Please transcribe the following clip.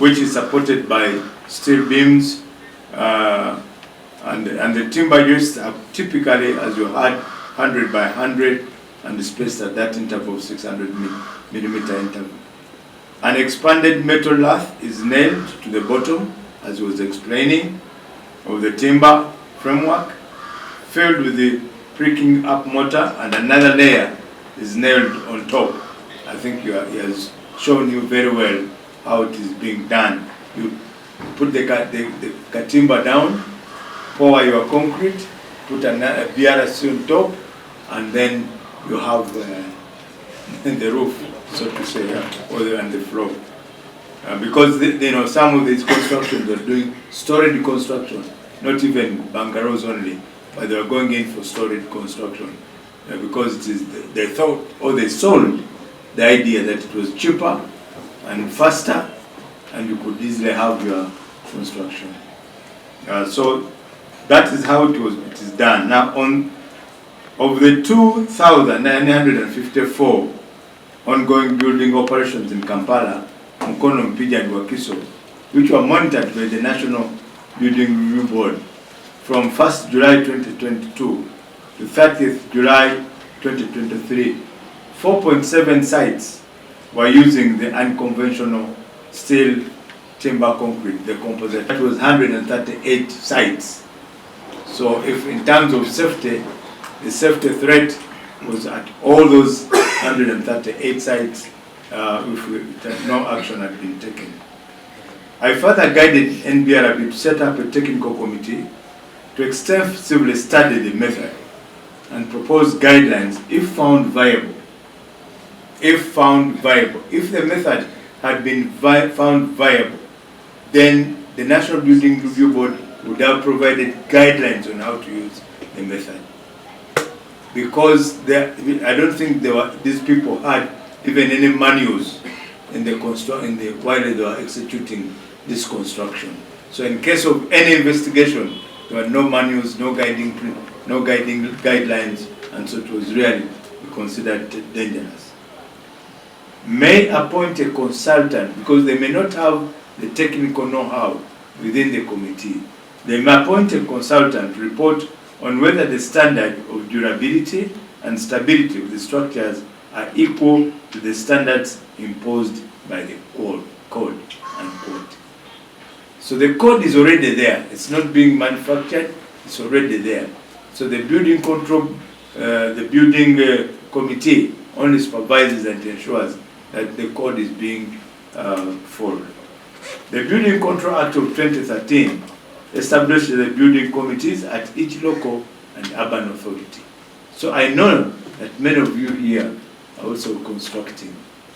which is supported by steel beams, and the timber joists are typically, as you heard, 100 by 100 and spaced at that interval of 600 millimeter interval. An expanded metal lath is nailed to the bottom, as I was explaining, of the timber framework, filled with the pricking up mortar, and another layer is nailed on top. I think he has shown you very well how it is being done. You put the Katumba down, pour your concrete, put a BRC on top, and then you have the roof, so to say, and the floor. Because some of these constructions are doing storage construction, not even bungalows only, but they are going in for storage construction because it is they thought, or they sold the idea that it was cheaper and faster, and you could easily have your construction. So that is how it is done. Now, of the 2,954 ongoing building operations in Kampala, Mukono, Mpija, and Wakiso, which were monitored by the National Building Review Board from 1st July 2022 to 30th July 2023, 4.7 sites were using the unconventional steel timber concrete, the composite. That was 138 sites. So if in terms of safety, the safety threat was at all those 138 sites if no action had been taken. I further guided NBRB to set up a technical committee to extensively study the method and propose guidelines if found viable. If the method had been found viable, then the National Building Review Board would have provided guidelines on how to use the method. Because I don't think these people had even any manuals while they were executing this construction. So in case of any investigation, there were no manuals, no guiding guidelines, and so it was really considered dangerous. May appoint a consultant, because they may not have the technical know-how within the committee. They may appoint a consultant to report on whether the standard of durability and stability of the structures are equal to the standards imposed by the code, unquote. So the code is already there. It's not being manufactured, it's already there. So the building control, the building committee only supervises and ensures that the code is being followed. The Building Control Act of 2013 established the building committees at each local and urban authority. So I know that many of you here are also constructing.